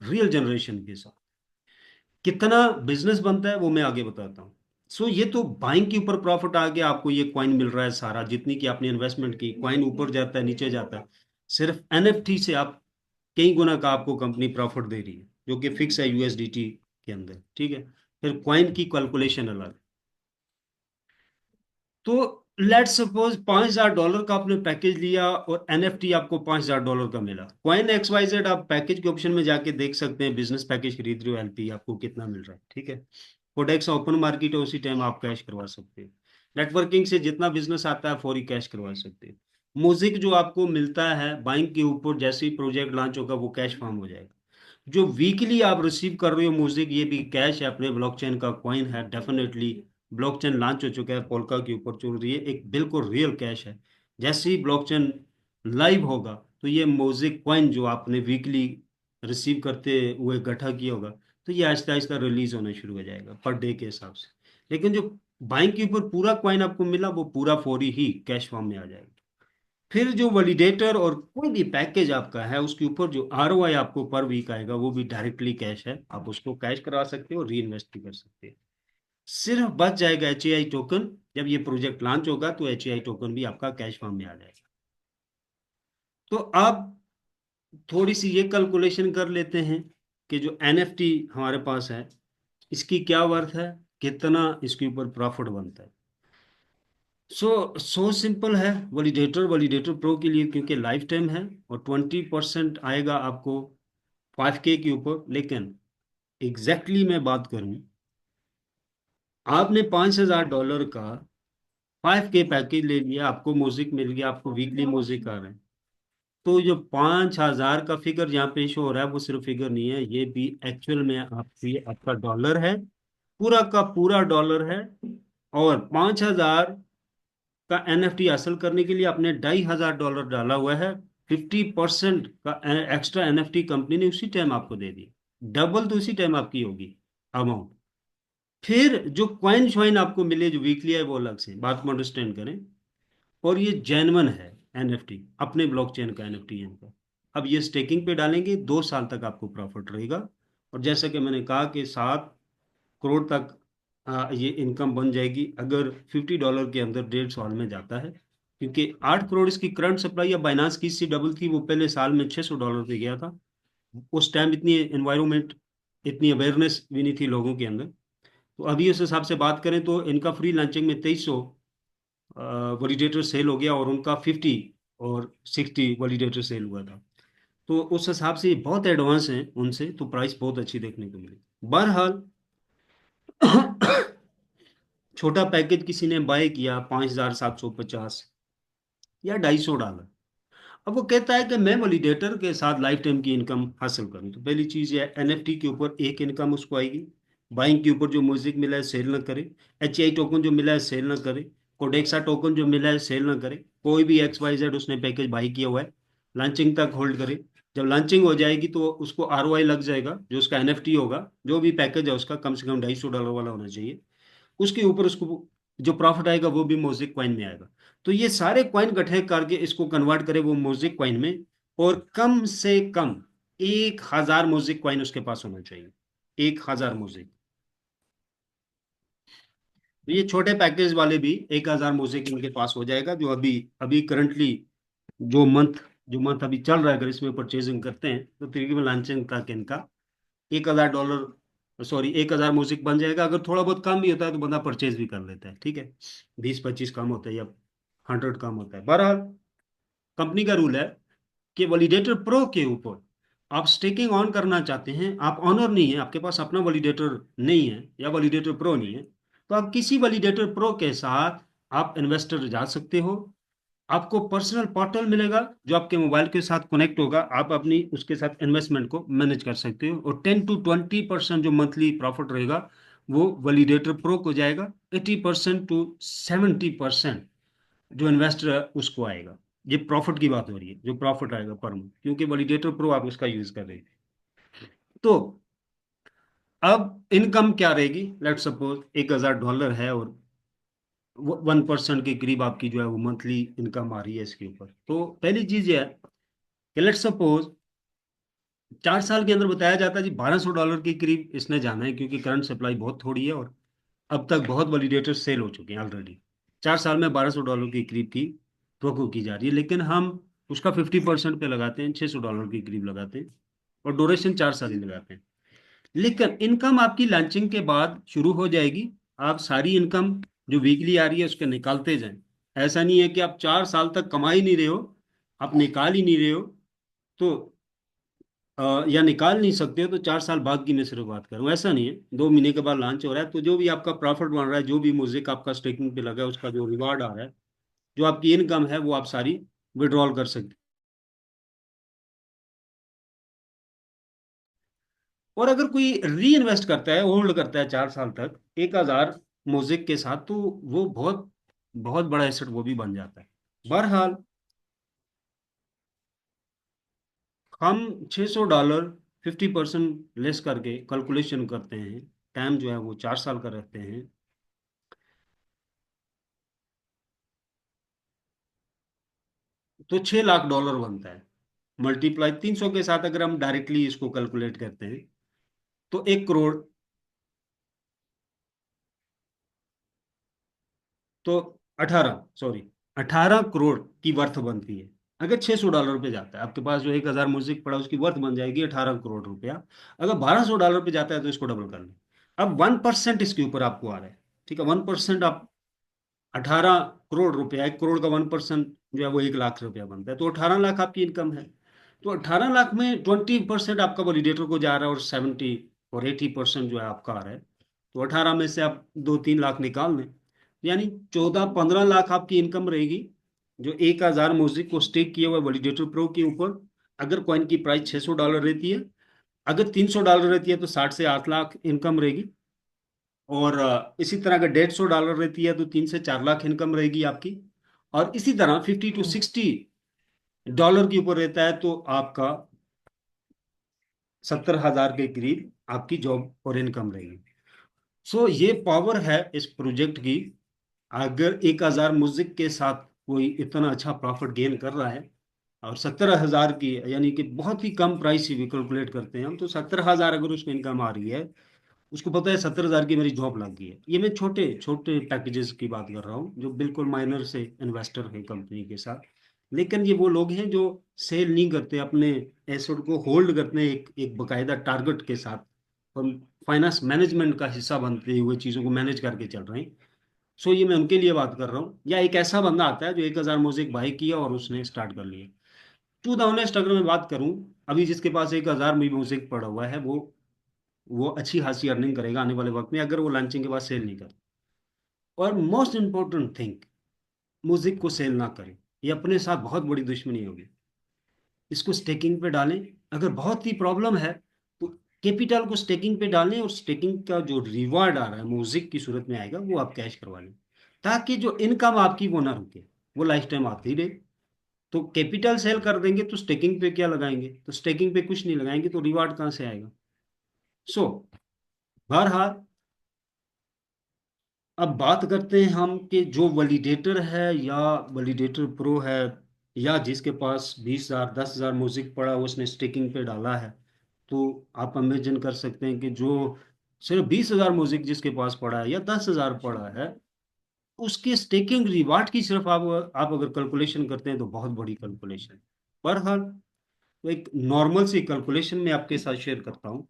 रियल जनरेशन के साथ। कितना बिजनेस बनता है वो मैं आगे बताता हूँ। सो ये तो बाइंग के ऊपर प्रॉफिट आ गया, आपको ये कॉइन मिल रहा है सारा, जितनी की आपने इन्वेस्टमेंट की, कॉइन ऊपर जाता है नीचे जाता है। सिर्फ एनएफटी से आप कई गुना का आपको कंपनी प्रॉफिट दे रही है, जो कि फिक्स है यूएसडीटी के अंदर, ठीक है। फिर कॉइन की कैलकुलेशन अलग। तो लेट सपोज $5,000 का आपने पैकेज लिया और एनएफटी आपको $5,000 का मिला। कॉइन XYZ आप पैकेज के ऑप्शन में जाके देख सकते हैं, बिजनेस पैकेज खरीद रहे हो एलपी, आपको कितना मिल रहा है, ठीक है। कोडेक्स ओपन मार्केट है, उसी टाइम आप कैश करवा सकते हैं। नेटवर्किंग से जितना बिजनेस आता है फौरी कैश करवा सकते हैं। म्यूजिक जो आपको मिलता है बाइंग के ऊपर, जैसे ही प्रोजेक्ट लॉन्च होगा वो कैश फॉर्म हो जाएगा। जो वीकली आप रिसीव कर रहे हो म्यूजिक, ये भी कैश है, अपने ब्लॉकचेन का कॉइन है डेफिनेटली। ब्लॉकचेन लॉन्च हो चुका है, पोल्का के ऊपर चल रही है, एक बिल्कुल रियल कैश है। जैसे ही ब्लॉकचेन लाइव होगा तो ये म्यूजिक कॉइन जो आपने वीकली रिसीव करते हुए इकट्ठा किया होगा, तो ये आहिस्ता आहिस्ता रिलीज होना शुरू हो जाएगा पर डे के हिसाब से। लेकिन जो बाइंग के ऊपर पूरा कॉइन आपको मिला वो पूरा फौरी ही कैश फॉर्म में आ जाएगा। फिर जो वैलिडेटर और कोई भी पैकेज आपका है उसके ऊपर जो आरओआई आपको पर वीक आएगा वो भी डायरेक्टली कैश है, आप उसको कैश करा सकते हो, री इन्वेस्ट भी कर सकते हो। सिर्फ बच जाएगा एच टोकन, जब ये प्रोजेक्ट लॉन्च होगा तो एच टोकन भी आपका कैश फॉर्म में आ जाएगा। तो आप थोड़ी सी ये कैलकुलेशन कर लेते हैं कि जो एनएफटी हमारे पास है इसकी क्या वर्थ है, कितना इसके ऊपर प्रॉफिट बनता है। सो सिंपल है। वैलिडेटर वैलिडेटर प्रो के लिए क्योंकि लाइफ टाइम है, और 20% आएगा आपको 5K के ऊपर। लेकिन मैं बात करूं, आपने $5,000 का 5K पैकेज ले लिया, आपको म्यूजिक मिल गया, आपको वीकली म्यूजिक आ रहे हैं, तो जो 5,000 का फिगर यहाँ पे शो हो रहा है वो सिर्फ फिगर नहीं है, ये भी एक्चुअल में आपकी आपका डॉलर है, पूरा का पूरा डॉलर है। और 5,000 का एनएफटी हासिल करने के लिए आपने $2,500 डाला हुआ है, 50% का एक्स्ट्रा एनएफटी कंपनी ने उसी टाइम आपको दे दी, डबल तो उसी टाइम आपकी होगी अमाउंट। फिर जो क्वाइन श्वाइन आपको मिले जो वीकली है वो अलग से, बात को अंडरस्टैंड करें। और ये जेन्युइन है एनएफटी, अपने ब्लॉकचेन का एनएफटी है इनका। अब ये स्टेकिंग पे डालेंगे, 2 साल तक आपको प्रॉफिट रहेगा। और जैसा कि मैंने कहा कि 7 करोड़ तक ये इनकम बन जाएगी अगर $50 के अंदर 1.5 साल में जाता है, क्योंकि 8 करोड़ इसकी करंट सप्लाई या बाइनांस की इससे डबल थी, वो पहले साल में $600 पे गया था। उस टाइम इतनी एनवायरमेंट, इतनी अवेयरनेस भी नहीं थी लोगों के अंदर। तो अभी उस हिसाब से बात करें तो इनका फ्री लॉन्चिंग में 2300 वैलिडेटर सेल हो गया, और उनका 50 और 60 वैलिडेटर सेल हुआ था। तो उस हिसाब से ये बहुत एडवांस हैं उनसे, तो प्राइस बहुत अच्छी देखने को मिली। बहरहाल छोटा पैकेज किसी ने बाय किया 5,750 या $250, अब वो कहता है कि मैं वैलिडेटर के साथ लाइफ टाइम की इनकम हासिल करूं, तो पहली चीज है एनएफटी के ऊपर एक इनकम उसको आएगी, बाइंग के ऊपर जो म्यूजिक मिला है सेल ना करे, एचआई टोकन जो मिला है सेल ना करे, कोडेक्सा टोकन जो मिला है सेल ना करे, कोई भी XYZ उसने पैकेज बाई किया हुआ है लॉन्चिंग तक होल्ड करे। जब लॉन्चिंग हो जाएगी तो उसको ROI लग जाएगा, जो उसका एनएफटी होगा जो भी पैकेज है उसका कम से कम $250 वाला होना चाहिए। उसके ऊपर उसको जो प्रॉफिट आएगा वो भी मोज़ेक कॉइन में आएगा। तो ये सारे कॉइन इकट्ठे करके इसको कन्वर्ट करे वो मोज़ेक कॉइन में, और कम से कम 1,000 मोज़ेक कॉइन उसके पास होना चाहिए, 1,000 मोज़ेक। तो ये छोटे पैकेज वाले भी 1,000 मोज़ेक इनके पास हो जाएगा, जो अभी अभी करंटली जो मंथ अभी चल रहा है, अगर इसमें परचेजिंग करते हैं तो तकरीबन लॉन्चिंग तक इनका $1,000, सॉरी 1,000 म्यूजिक बन जाएगा। अगर थोड़ा बहुत कम भी होता है तो बंदा परचेज भी कर लेता है, ठीक है, 20-25 कम होता है या 100 कम होता है। बहरहाल कंपनी का रूल है कि वैलिडेटर प्रो के ऊपर आप स्टेकिंग ऑन करना चाहते हैं, आप ऑनर नहीं है, आपके पास अपना वैलिडेटर नहीं है या वैलिडेटर प्रो नहीं है, तो आप किसी वैलिडेटर प्रो के साथ आप इन्वेस्टर जा सकते हो। आपको पर्सनल पोर्टल मिलेगा जो आपके मोबाइल के साथ कनेक्ट होगा, आप अपनी उसके साथ इन्वेस्टमेंट को मैनेज कर सकते हो, और 10 to 20% जो मंथली प्रॉफिट रहेगा वो वैलिडेटर प्रो को जाएगा, 80% to 70% जो इन्वेस्टर है उसको आएगा। ये प्रॉफिट की बात हो रही है, जो प्रॉफिट आएगा पर मंथ, क्योंकि वैलिडेटर प्रो आप उसका यूज कर रहे थे। तो अब इनकम क्या रहेगी, लेट सपोज $1,000 है और 1% के करीब आपकी जो है वो मंथली इनकम आ रही है इसके ऊपर। तो पहली चीज ये है कि लेट सपोज 4 साल के अंदर बताया जाता है जी $1,200 के करीब इसने जाना है, क्योंकि करंट सप्लाई बहुत थोड़ी है और अब तक बहुत वैलिडेटर सेल हो चुके हैं ऑलरेडी। 4 साल में $1,200 के करीब की तो की जा रही है, लेकिन हम उसका 50% पे लगाते हैं, $600 के करीब लगाते हैं, और ड्यूरेशन 4 साल ही लगाते हैं। लेकिन इनकम आपकी लॉन्चिंग के बाद शुरू हो जाएगी, आप सारी इनकम जो वीकली आ रही है उसके निकालते जाएं। ऐसा नहीं है कि आप 4 साल तक कमा ही नहीं रहे हो, आप निकाल ही नहीं रहे हो, तो या निकाल नहीं सकते हो तो 4 साल बाद की मैं सिर्फ बात करूँ, ऐसा नहीं है। 2 महीने के बाद लॉन्च हो रहा है तो जो भी आपका प्रॉफिट बन रहा है, जो भी म्यूजिक आपका स्टेकिंग पे लगा है, उसका जो रिवार्ड आ रहा है, जो आपकी इनकम है वो आप सारी विड्रॉल कर सकते हैं। और अगर कोई री इन्वेस्ट करता है, होल्ड करता है 4 साल तक 1,000 म्यूजिक के साथ, तो वो बहुत बहुत बड़ा एसेट वो भी बन जाता है। बहरहाल हम $600 50% लेस करके कैलकुलेशन करते हैं, टाइम जो है वो 4 साल का रखते हैं, तो $6 लाख बनता है। मल्टीप्लाई 300 के साथ अगर हम डायरेक्टली इसको कैलकुलेट करते हैं तो 1 करोड़, तो 18 करोड़ की वर्थ बनती है अगर $600 पे जाता है। आपके पास जो 1,000 म्यूजिक पड़ा उसकी वर्थ बन जाएगी $18 करोड़। अगर $1,200 पे जाता है तो इसको डबल कर लें। अब 1% इसके ऊपर आपको आ रहा है, ठीक है, 1% आप 18 करोड़ रुपया, 1 करोड़ का 1% जो है वो 1 लाख रुपया बनता है, तो 18 लाख आपकी इनकम है। तो 18 लाख में 20% आपका वैलिडेटर को जा रहा है और 80% जो है आपका आ रहा है। तो 18 में से आप 2-3 लाख निकाल लें, यानी 14-15 लाख आपकी इनकम रहेगी, जो 1,000 म्यूजिक को स्टेक किए हुए वैलिडेटर प्रो के ऊपर। अगर कॉइन की प्राइस $600 रहती है, अगर $300 रहती है तो 60 से 8 लाख इनकम रहेगी, और इसी तरह अगर $150 रहती है तो 3 से 4 लाख इनकम रहेगी आपकी। और इसी तरह 50 to 60 डॉलर के ऊपर रहता है तो आपका 70,000 के करीब आपकी जॉब और इनकम रहेगी। सो ये पावर है इस प्रोजेक्ट की। अगर 1,000 म्यूजिक के साथ कोई इतना अच्छा प्रॉफिट गेन कर रहा है और 17,000 की, यानी कि बहुत ही कम प्राइस ही भी कैलकुलेट करते हैं हम, तो 17,000 अगर उसको इनकम आ रही है, उसको पता है 70,000 की मेरी जॉब लग गई है। ये मैं छोटे छोटे पैकेजेस की बात कर रहा हूँ जो बिल्कुल माइनर से इन्वेस्टर है कंपनी के साथ। लेकिन ये वो लोग हैं जो सेल नहीं करते, अपने एसेट को होल्ड करते हैं एक एक बकायदा टारगेट के साथ, और फाइनेंस मैनेजमेंट का हिस्सा बनते हुए चीज़ों को मैनेज करके चल रहे हैं। सो ये मैं उनके लिए बात कर रहा हूँ। या एक ऐसा बंदा आता है जो 1,000 मोजेक बाई किया और उसने स्टार्ट कर लिया। टू द ऑनेस्ट अगर मैं बात करूँ, अभी जिसके पास 1,000 मोजेक पड़ा हुआ है, वो अच्छी खासी अर्निंग करेगा आने वाले वक्त में अगर वो लॉन्चिंग के बाद सेल नहीं करता। और मोस्ट इंपॉर्टेंट थिंग, म्यूजिक को सेल ना करें, ये अपने साथ बहुत बड़ी दुश्मनी होगी। इसको स्टेकिंग पे डालें। अगर बहुत ही प्रॉब्लम है तो कैपिटल को स्टेकिंग पे डालें, और स्टेकिंग का जो रिवार्ड आ रहा है म्यूजिक की सूरत में आएगा वो आप कैश करवा लें, ताकि जो इनकम आपकी वो ना रुके, वो लाइफ टाइम आती रहे। तो कैपिटल सेल कर देंगे तो स्टेकिंग पे क्या लगाएंगे, तो स्टेकिंग पे कुछ नहीं लगाएंगे तो रिवार्ड कहाँ से आएगा। सो बहरहाल, अब बात करते हैं हम कि जो वैलिडेटर है या वैलिडेटर प्रो है, या जिसके पास 20,000 10,000 म्यूजिक पड़ा उसने स्टेकिंग पे डाला है, तो आप इमेजिन कर सकते हैं कि जो सिर्फ 20,000 म्यूजिक जिसके पास पड़ा है या 10,000 पड़ा है, उसके स्टेकिंग रिवार्ड की सिर्फ आप अगर कैलकुलेशन करते हैं तो बहुत बड़ी कैलकुलेशन। बहरहाल, तो एक नॉर्मल सी कैलकुलेशन में आपके साथ शेयर करता हूँ।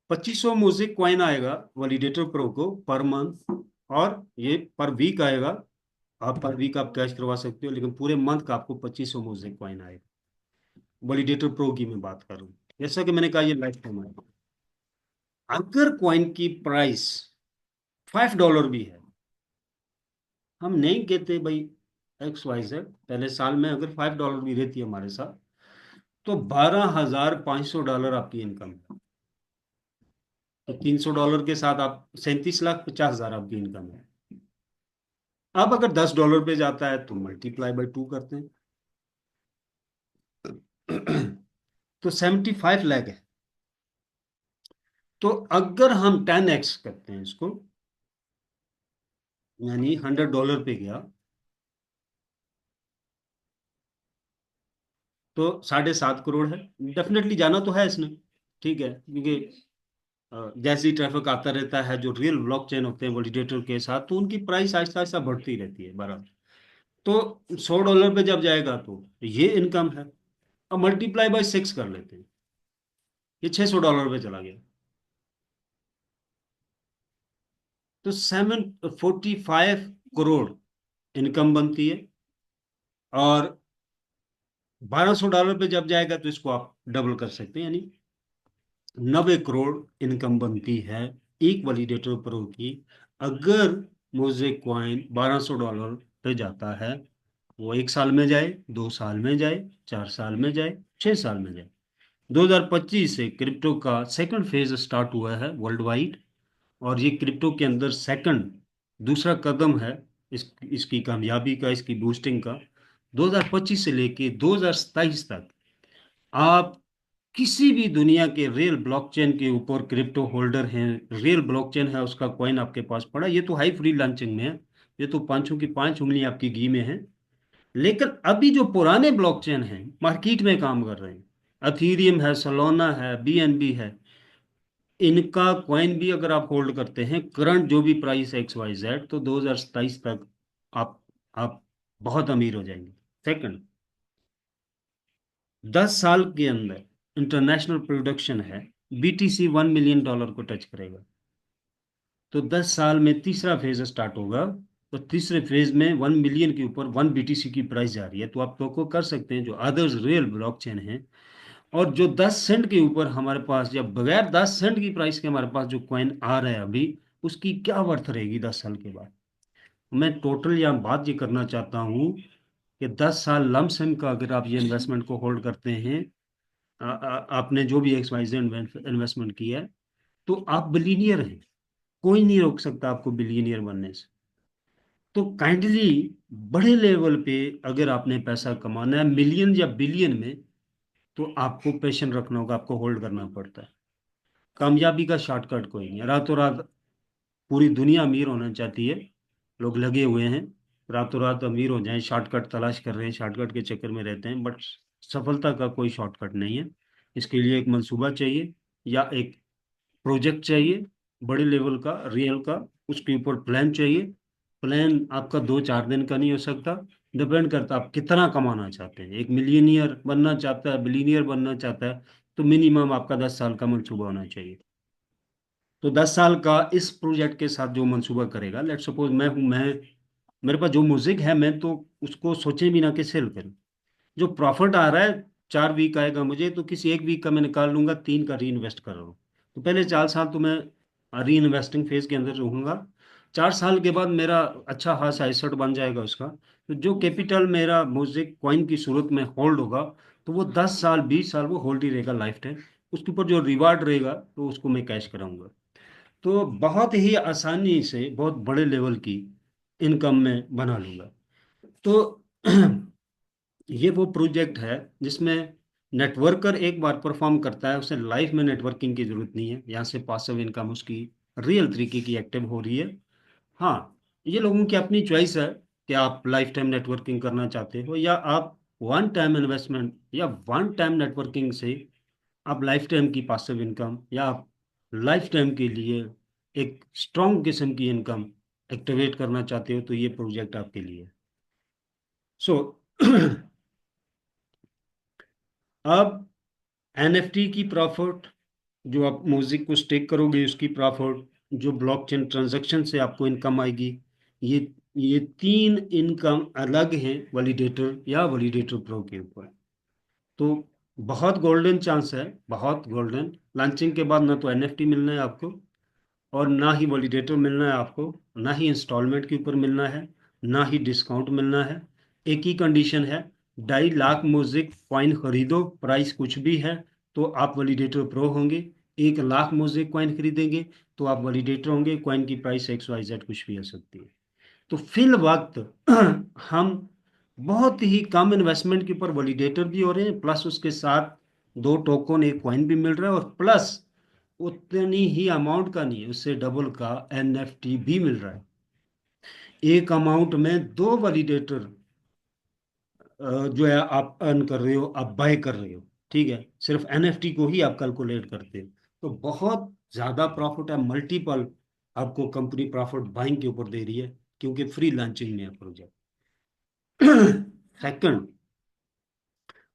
2500 म्यूजिक कॉइन आएगा वैलिडेटर प्रो को पर मंथ, और ये पर वीक आएगा। आप पर वीक आप कैश करवा सकते हो, लेकिन पूरे मंथ का आपको 2500 म्यूजिक कॉइन आएगा। वैलिडेटर प्रो की मैं बात कर रहा हूँ, जैसा कि मैंने कहा ये लाइफ टाइम है। अगर कॉइन की प्राइस $5 भी है, हम नहीं कहते भाई XYZ, पहले साल में अगर $5 भी रहती है हमारे साथ, तो $12,500 आपकी इनकम है। तो $300 के साथ आप 37,50,000 आपकी इनकम है। अब अगर $10 पे जाता है तो मल्टीप्लाई बाई 2 करते हैं, तो 75 लाख है। तो अगर हम 10x करते हैं इसको, यानी $100 पे गया, तो 7.5 करोड़ है। डेफिनेटली जाना तो है इसने, ठीक है, क्योंकि जैसे ही ट्रैफिक आता रहता है, जो रियल ब्लॉकचेन होते हैं वैलिडेटर के साथ, तो उनकी प्राइस आहिस्ता आहिस्ता बढ़ती रहती है बराबर। तो $100 पे जब जाएगा तो ये इनकम है। अब मल्टीप्लाई बाय 6 कर लेते हैं, ये $600 पे चला गया, तो 745 करोड़ इनकम बनती है। और $1,200 पे जब जाएगा तो इसको आप डबल कर सकते हैं, यानी 90 करोड़ इनकम बनती है एक वैलिडेटर प्रो की। अगर मोज़ेक कॉइन $1,200 पे जाता है, वो 1 साल में जाए, 2 साल में जाए, 4 साल में जाए, 6 साल में जाए। 2025 से क्रिप्टो का सेकंड फेज स्टार्ट हुआ है वर्ल्ड वाइड, और ये क्रिप्टो के अंदर सेकंड दूसरा कदम है इसकी कामयाबी का, इसकी बूस्टिंग का। 2025 से लेके 2027 तक आप किसी भी दुनिया के रियल ब्लॉकचेन के ऊपर क्रिप्टो होल्डर हैं, रियल ब्लॉकचेन है, उसका कॉइन आपके पास पड़ा, ये तो हाई फ्री लॉन्चिंग में है, ये तो पांचों की पांच उंगली आपकी घी में है। लेकिन अभी जो पुराने ब्लॉकचेन हैं मार्केट में काम कर रहे हैं, अथीरियम है, सोलोना है, BNB है, इनका कॉइन भी अगर आप होल्ड करते हैं करंट जो भी प्राइस है XYZ, तो 2027 तक आप आप बहुत अमीर हो जाएंगे। सेकंड, 10 साल के अंदर इंटरनेशनल प्रोडक्शन है, BTC $1 मिलियन को टच करेगा। तो 10 साल में तीसरा फेज स्टार्ट होगा, तो तीसरे फेज में 1 मिलियन के ऊपर 1 BTC की प्राइस जा रही है। तो आप तो कर सकते हैं जो अदर्स रियल ब्लॉकचेन है, और जो 10 सेंट के ऊपर हमारे पास, या बगैर 10 सेंट की प्राइस के हमारे पास जो कॉइन आ रहा है अभी, उसकी क्या वर्थ रहेगी 10 साल के बाद। मैं टोटल यहाँ बात ये करना चाहता हूँ कि 10 साल लमसम का अगर आप ये इन्वेस्टमेंट को होल्ड करते हैं, आपने जो भी XYZ इन्वेस्टमेंट किया है, तो आप बिलीनियर हैं। कोई नहीं रोक सकता आपको बिलीनियर बनने से। तो काइंडली बड़े लेवल पे अगर आपने पैसा कमाना है मिलियन या बिलियन में, तो आपको पेशेंस रखना होगा, आपको होल्ड करना पड़ता है। कामयाबी का शॉर्टकट कोई नहीं है। रातों रात पूरी दुनिया अमीर होना चाहती है, लोग लगे हुए हैं रातों रात अमीर हो जाएं, शॉर्टकट तलाश कर रहे हैं, शॉर्टकट के चक्कर में रहते हैं, बट सफलता का कोई शॉर्टकट नहीं है। इसके लिए एक मंसूबा चाहिए या एक प्रोजेक्ट चाहिए, बड़े लेवल का, रियल का। उसके ऊपर प्लान चाहिए। प्लान आपका 2-4 दिन का नहीं हो सकता। डिपेंड करता है आप कितना कमाना चाहते हैं। एक मिलियनियर बनना चाहता है, बिलीनियर बनना चाहता है, तो मिनिमम आपका 10 साल का मंसूबा होना चाहिए। तो 10 साल का इस प्रोजेक्ट के साथ जो मंसूबा करेगा, लेट सपोज मैं हूं, मैं मेरे पास जो म्यूजिक है, मैं तो उसको सोचे भी ना कि सेल करूं। जो प्रॉफिट आ रहा है, 4 वीक आएगा मुझे, तो किसी एक वीक का मैं निकाल लूंगा, 3 का री इन्वेस्ट कर रहा हूँ। तो पहले 4 साल तो मैं री इन्वेस्टिंग फेज के अंदर रहूंगा। 4 साल के बाद मेरा अच्छा खासा एसेट बन जाएगा उसका। तो जो कैपिटल मेरा म्यूजिक कॉइन की सूरत में होल्ड होगा, तो वो 10 साल 20 साल वो होल्ड ही रहेगा, लाइफ टाइम। उसके ऊपर जो रिवार्ड रहेगा तो उसको मैं कैश कराऊंगा। तो बहुत ही आसानी से बहुत बड़े लेवल की इनकम में बना लूंगा। तो ये वो प्रोजेक्ट है जिसमें नेटवर्कर एक बार परफॉर्म करता है, उसे लाइफ में नेटवर्किंग की जरूरत नहीं है। यहाँ से पासिव इनकम उसकी रियल तरीके की एक्टिव हो रही है। हाँ, ये लोगों की अपनी चॉइस है कि आप लाइफ टाइम नेटवर्किंग करना चाहते हो, या आप वन टाइम इन्वेस्टमेंट या वन टाइम नेटवर्किंग से आप लाइफ टाइम की पासिव इनकम, या आप लाइफ टाइम के लिए एक स्ट्रॉन्ग किस्म की इनकम एक्टिवेट करना चाहते हो, तो ये प्रोजेक्ट आपके लिए। सो अब एनएफटी की प्रॉफिट, जो आप म्यूजिक को स्टेक करोगे उसकी प्रॉफिट, जो ब्लॉकचेन ट्रांजैक्शन से आपको इनकम आएगी, ये ये 3 इनकम अलग हैं वैलिडेटर या वैलिडेटर प्रो के ऊपर। तो बहुत गोल्डन चांस है, बहुत गोल्डन। लॉन्चिंग के बाद ना तो एनएफटी मिलना है आपको, और ना ही वैलिडेटर मिलना है आपको, ना ही इंस्टॉलमेंट के ऊपर मिलना है, ना ही डिस्काउंट मिलना है। एक ही कंडीशन है, 2.5 लाख म्यूजिक कॉइन खरीदो, प्राइस कुछ भी है, तो आप वैलिडेटर प्रो होंगे। 1 लाख म्यूजिक कॉइन खरीदेंगे तो आप वैलिडेटर होंगे। कॉइन की प्राइस XYZ कुछ भी हो सकती है। तो फिल वक्त हम बहुत ही कम इन्वेस्टमेंट के ऊपर वैलिडेटर भी हो रहे हैं, प्लस उसके साथ 2 टोकन एक कॉइन भी मिल रहा है, और प्लस उतनी ही अमाउंट का नहीं, उससे डबल का एनएफटी भी मिल रहा है। एक अमाउंट में 2 वैलिडेटर जो है आप अर्न कर रहे हो, आप बाय कर रहे हो। ठीक है, सिर्फ एनएफटी को ही आप कैलकुलेट करते हो, तो बहुत ज्यादा प्रॉफिट है, मल्टीपल आपको कंपनी प्रॉफिट बाइंग के ऊपर दे रही है, क्योंकि फ्री लॉन्चिंग में है प्रोजेक्ट। सेकंड,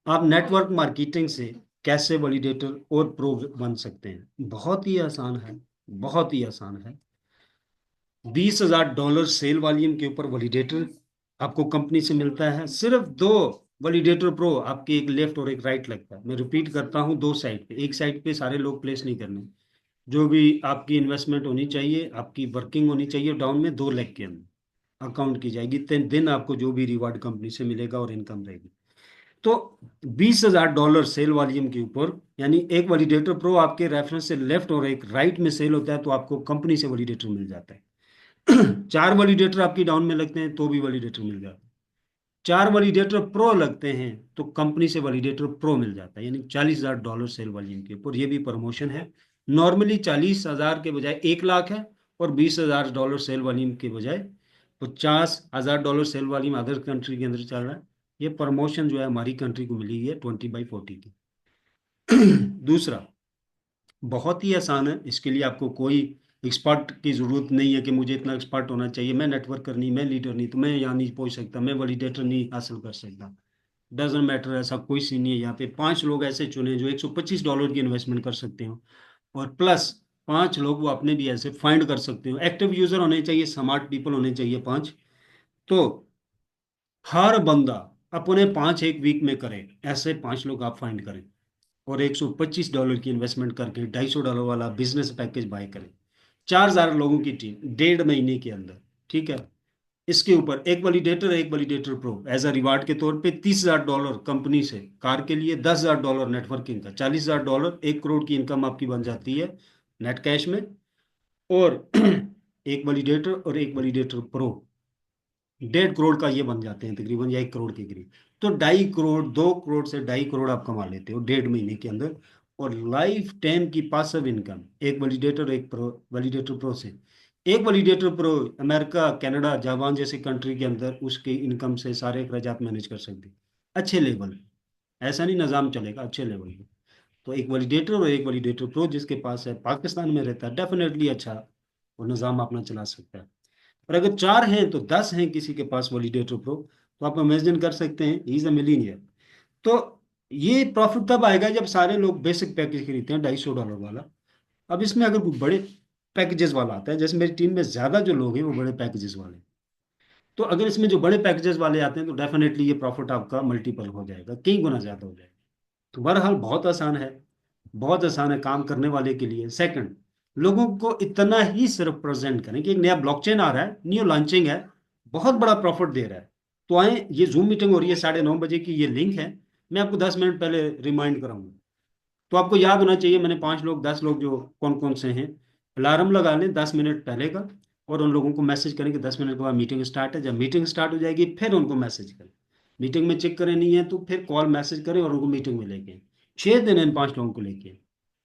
आप नेटवर्क मार्केटिंग से कैसे वैलिडेटर और प्रो बन सकते हैं? बहुत ही आसान है, बहुत ही आसान है। $20,000 सेल वॉल्यूम के ऊपर वैलिडेटर आपको कंपनी से मिलता है। सिर्फ 2 वैलिडेटर प्रो, आपके एक लेफ्ट और एक राइट लगता है। मैं रिपीट करता हूँ, 2 साइड पे, एक साइड पे सारे लोग प्लेस नहीं करने। जो भी आपकी इन्वेस्टमेंट होनी चाहिए, आपकी वर्किंग होनी चाहिए, डाउन में 2 लेग के अंदर अकाउंट की जाएगी। 3 दिन आपको जो भी रिवार्ड कंपनी से मिलेगा और इनकम रहेगी। तो $20,000 सेल वॉल्यूम के ऊपर, यानी एक वैलिडेटर प्रो आपके रेफरेंस से लेफ्ट और एक राइट में सेल होता है, तो आपको कंपनी से वैलिडेटर मिल जाता है। 4 वैलिडेटर आपकी डाउन में लगते हैं तो भी वैलिडेटर मिल जाता है। 4 वैलिडेटर प्रो लगते हैं तो कंपनी से वैलिडेटर प्रो मिल जाता है, यानी $40,000 सेल वॉल्यूम के ऊपर। ये भी प्रमोशन है। नॉर्मली 40,000 के बजाय 1 लाख है, और $20,000 सेल वॉल्यूम के बजाय $50,000 सेल वॉल्यूम अदर कंट्री के अंदर चल रहा है। ये प्रमोशन जो है हमारी कंट्री को मिली है 20/40 की। दूसरा, बहुत ही आसान है, इसके लिए आपको कोई एक्सपर्ट की जरूरत नहीं है कि मुझे इतना एक्सपर्ट होना चाहिए, मैं नेटवर्कर नहीं, मैं लीडर नहीं, तो मैं यहाँ नहीं पहुंच सकता, मैं वैलिडेटर नहीं हासिल कर सकता। डजेंट मैटर, ऐसा कोई सीन नहीं है। यहाँ पे 5 लोग ऐसे चुने जो $125 की इन्वेस्टमेंट कर सकते हो, और प्लस 5 लोग वो अपने भी ऐसे फाइंड कर सकते हो। एक्टिव यूजर होने चाहिए, स्मार्ट पीपल होने चाहिए 5। तो हर बंदा अपने 5 एक वीक में करे, ऐसे 5 लोग आप फाइंड करें, और $125 की इन्वेस्टमेंट करके $250 वाला बिजनेस पैकेज बाय करें। 4,000 लोगों की टीम 1.5 महीने के अंदर। ठीक है, इसके ऊपर एक validator pro as a reward के तौर पे $30,000 कंपनी से, कार के लिए $10,000 नेटवर्किंग का, $40,000, 1 करोड़ की इनकम आपकी बन जाती है नेट कैश में। और एक वैलिडेटर और एक वैलिडेटर प्रो, 1.5 करोड़ का ये बन जाते हैं तकरीबन, या 1 करोड़ के करीब। तो 2.5 करोड़, 2 करोड़ से 2.5 करोड़ आप कमा लेते हो 1.5 महीने के अंदर। और लाइफ टाइम की पासिव इनकम एक वैलिडेटर, एक प्रो, वैलिडेटर प्रो से। एक validator pro America, Canada, Japan जैसे कंट्री के अंदर उसकी इनकम से सारे अखराजात मैनेज कर सकते हैं अच्छे लेवल। ऐसा नहीं निज़ाम चलेगा, अच्छे लेवल पे। तो एक वैलिडेटर और एक वैलिडेटर प्रो जिसके पास है, पाकिस्तान में रहता है, डेफिनेटली अच्छा वो निज़ाम अपना चला सकता है। और अगर 4 हैं तो 10 हैं किसी के पास वैलिडेटर प्रो, तो आप इमेजिन कर सकते हैं ही इज अ मिलीनियर। तो ये प्रॉफिट तब आएगा जब सारे लोग बेसिक पैकेज खरीदते हैं $250 वाला। अब इसमें अगर कोई बड़े पैकेजेस वाला आता है, जैसे मेरी टीम में ज़्यादा जो लोग हैं वो बड़े पैकेजेस वाले हैं, तो अगर इसमें जो बड़े पैकेजेस वाले आते हैं तो डेफिनेटली ये प्रॉफिट आपका मल्टीपल हो जाएगा, कई गुना ज़्यादा हो जाएगा। तो बहरहाल बहुत आसान है, बहुत आसान है काम करने वाले के लिए। सेकंड, लोगों को इतना ही सिर्फ प्रेजेंट करें कि एक नया ब्लॉकचेन आ रहा है, न्यू लॉन्चिंग है, बहुत बड़ा प्रॉफिट दे रहा है। तो आए, ये जूम मीटिंग हो रही है 9:30 बजे की, ये लिंक है, मैं आपको 10 मिनट पहले रिमाइंड कराऊंगा। तो आपको याद होना चाहिए, मैंने 5 लोग 10 लोग जो कौन कौन से हैं, अलार्म लगा लें 10 मिनट पहले का, और उन लोगों को मैसेज करें कि 10 मिनट के बाद मीटिंग स्टार्ट है। जब मीटिंग स्टार्ट हो जाएगी फिर उनको मैसेज करें, मीटिंग में चेक करें नहीं है तो फिर कॉल मैसेज करें और उनको मीटिंग में लेके आएं। 6 दिन इन 5 लोगों को लेके आएं,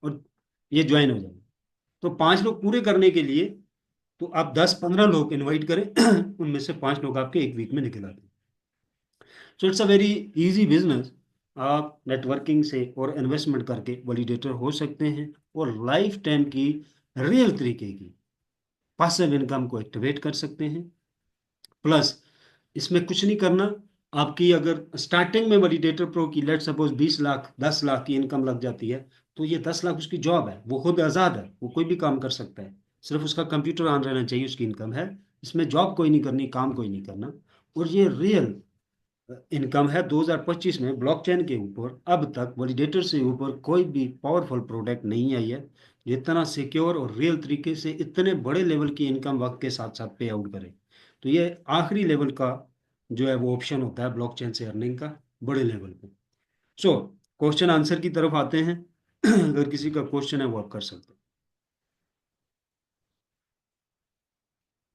और ये ज्वाइन हो जाए। तो 5 लोग पूरे करने के लिए तो आप 10-15 लोग इनवाइट करें उनमें से 5 लोग आपके एक वीक में निकल आते हैं। So it's a very easy business. आप नेटवर्किंग से और इन्वेस्टमेंट करके वैलिडेटर हो सकते हैं, और लाइफ टाइम की रियल तरीके की पासिव इनकम को एक्टिवेट कर सकते हैं। प्लस इसमें कुछ नहीं करना। आपकी अगर स्टार्टिंग में वैलिडेटर प्रो की लेट सपोज 20 लाख 10 लाख की इनकम लग जाती है, तो ये 10 लाख उसकी जॉब है, वो खुद आज़ाद है, वो कोई भी काम कर सकता है, सिर्फ उसका कंप्यूटर ऑन रहना चाहिए, उसकी इनकम है। इसमें जॉब कोई नहीं करनी, काम कोई नहीं करना। और ये रियल इनकम है। 2025 में ब्लॉकचेन के ऊपर अब तक वैलिडेटर से ऊपर कोई भी पावरफुल प्रोडक्ट नहीं आई है जितना सिक्योर और रियल तरीके से इतने बड़े लेवल की इनकम वक्त के साथ साथ पे आउट करे। तो ये आखिरी लेवल का जो है वो ऑप्शन होता है ब्लॉकचेन से अर्निंग का, बड़े लेवल पे। सो क्वेश्चन आंसर की तरफ आते हैं। अगर किसी का क्वेश्चन है वो आप कर सकते हैं।